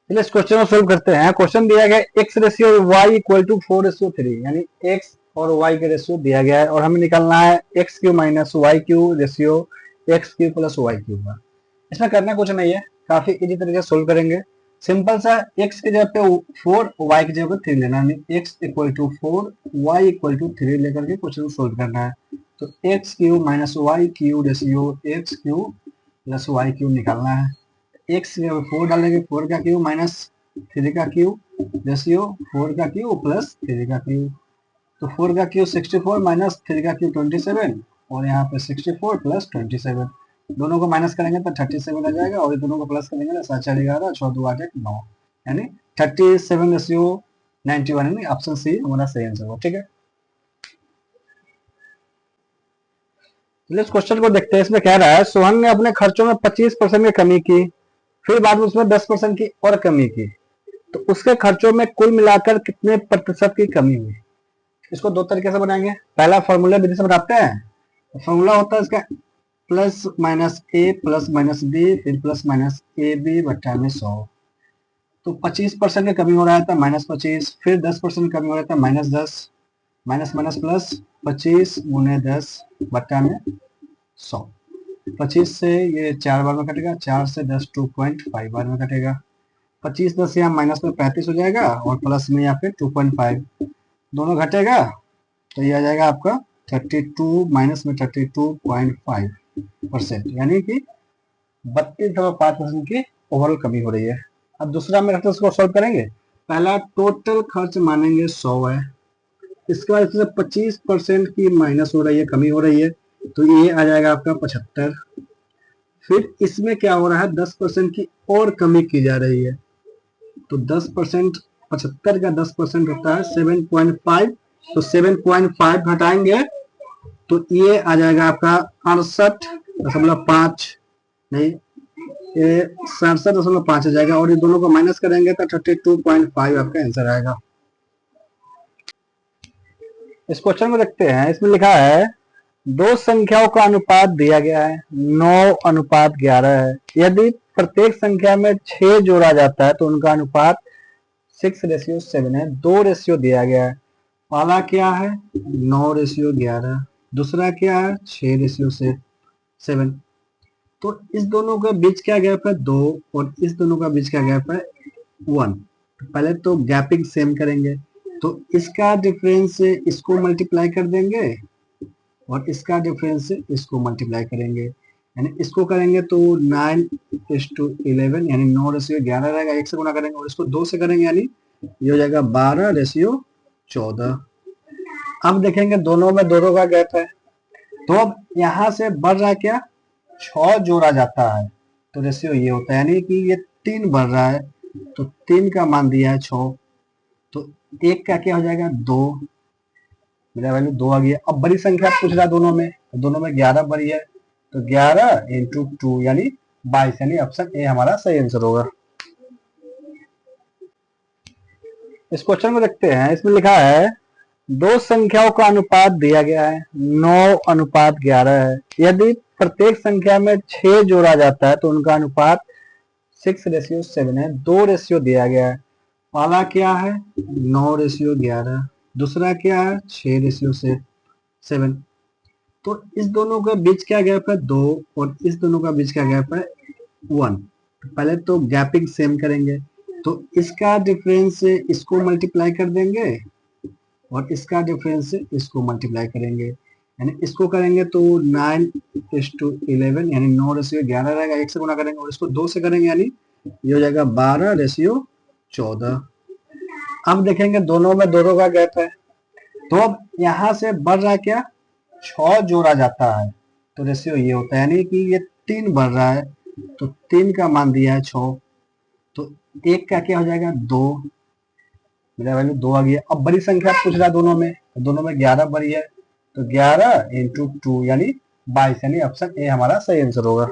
चलिए इस क्वेश्चन को सोल्व करते हैं। क्वेश्चन दिया गया x ratio y equal to 4:3, यानी x और y के रेशियो दिया गया है और हमें निकालना है X cube minus Y cube ratio X cube plus Y cube का। इसमें करना कुछ नहीं है, काफी इजी तरीके से सोल्व करेंगे। सिंपल सा x की जगह पे 4, y की जगह पे 3 लेना है। x equal to 4, y equal to 3 लेकर के क्वेश्चन को सोल्व करना है। तो X cube minus Y cube ratio X cube plus Y cube निकालना है। एक्स की जगह 4 डालेंगे, 4 का क्यू माइनस 3 का क्यू रेशियो 4 का क्यू प्लस 3 का क्यू। तो 4 का क्यू 64 माइनस 3 का क्यू 27 और यहाँ पे 64 प्लस 27, दोनों को माइनस करेंगे तो 37 आ जाएगा और दोनों को प्लस करेंगे तो 7 4 11 6 2 8 1 9, यानी 37 रेशियो 91, यानी ऑप्शन सी हमारा सही आंसर होगा। ठीक है, इस क्वेश्चन को देखते हैं। इसमें कह रहा है सोहन ने अपने खर्चों में 25% की कमी की, फिर बाद में उसमें 10% की और कमी की, तो उसके खर्चों में कुल मिलाकर कितने प्रतिशत की कमी हुई। इसको दो तरीके से बनाएंगे। पहला फॉर्मूला विधि से बनाते हैं। फॉर्मूला होता है इसका प्लस माइनस ए प्लस माइनस बी फिर प्लस माइनस ए बी बट्टा में 100। तो 25% की कमी हो रहा था -25, फिर 10% कमी हो रहा था -10, माइनस माइनस प्लस 25 गुने 10 बट्टा में 100। 25 से ये 4 बार में कटेगा, 4 से 10 2.5 बार में कटेगा। 25 10 यहाँ माइनस में 35 हो जाएगा और प्लस में यहाँ पे 2.5 दोनों घटेगा, तो ये आ जाएगा आपका 32 माइनस में 32.5%, यानी कि 32.5% की ओवरऑल कमी हो रही है। अब दूसरा में रखते उसको सॉल्व करेंगे। पहला टोटल खर्च मानेंगे 100 है, इसके बाद इसमें 25% की माइनस हो रही है, कमी हो रही है, तो ये आ जाएगा आपका 75। फिर इसमें क्या हो रहा है 10% की और कमी की जा रही है, तो 10% 75 का 10% होता है 7.5, तो 7.5 घटाएंगे तो ये आ जाएगा आपका 68.5, नहीं ये 67.5 आ जाएगा और ये दोनों को माइनस करेंगे तो 32.5 आपका आंसर आएगा। इस क्वेश्चन को देखते हैं। इसमें लिखा है दो संख्याओं का अनुपात दिया गया है 9:11 है। यदि प्रत्येक संख्या में 6 जोड़ा जाता है तो उनका अनुपात 6:7 है। 2 रेशियो दिया गया है। पहला क्या है 9:11, दूसरा क्या है 6:7। तो इस दोनों के बीच क्या गैप है 2 और इस दोनों का बीच का गैप है 1। पहले तो गैपिंग सेम करेंगे, तो इसका डिफरेंस से इसको मल्टीप्लाई कर देंगे और इसका डिफरेंस से इसको मल्टीप्लाई करेंगे, यानी इसको करेंगे तो 9:11, यानी 9:11 रहेगा, 1 से गुना करेंगे और इसको 2 से करेंगे, यानी ये हो जाएगा 12:14। अब देखेंगे दोनों में दोनों का गैप है, तो अब यहाँ से बढ़ रहा है क्या 6 जोड़ा जाता है तो रेशियो ये होता है, यानी कि ये 3 बढ़ रहा है तो 3 का मान दिया है 6, तो 1 का क्या हो जाएगा 2, मेरा वैल्यू 2 आ गया। अब बड़ी संख्या पूछ रहा है दोनों में, तो दोनों में 11 बड़ी है, तो 11 इंटू 2 यानी 22, यानी ऑप्शन ए हमारा सही आंसर होगा। इस क्वेश्चन को देखते हैं। इसमें लिखा है दो संख्याओं का अनुपात दिया गया है 9:11 है। यदि प्रत्येक संख्या में 6 जोड़ा जाता है तो उनका अनुपात 6:7 है। 2 रेशियो दिया गया है। पहला क्या है 9:11, दूसरा क्या है 6:7। तो इस दोनों के बीच क्या गैप है 2 और इस दोनों का बीच का गैप है 1। पहले तो गैपिंग सेम करेंगे, तो इसका डिफरेंस से इसको मल्टीप्लाई कर देंगे और इसका डिफरेंस से इसको मल्टीप्लाई करेंगे, यानी इसको करेंगे तो 9:11, यानी 9:11 रहेगा, 1 से गुना करेंगे और इसको 2 से करेंगे, यानी ये हो जाएगा 12:14। अब देखेंगे दोनों में दोनों का गैप है, तो अब यहाँ से बढ़ रहा है क्या 6 जोड़ा जाता है तो रेशियो ये होता है, यानी कि ये 3 बढ़ रहा है तो 3 का मान दिया है 6, तो 1 का क्या हो जाएगा 2, मेरा वैल्यू 2 आ गया। अब बड़ी संख्या पूछ रहा है दोनों में, तो दोनों में 11 बड़ी है, तो 11 इंटू 2 यानी 22, यानी ऑप्शन ए हमारा सही आंसर होगा।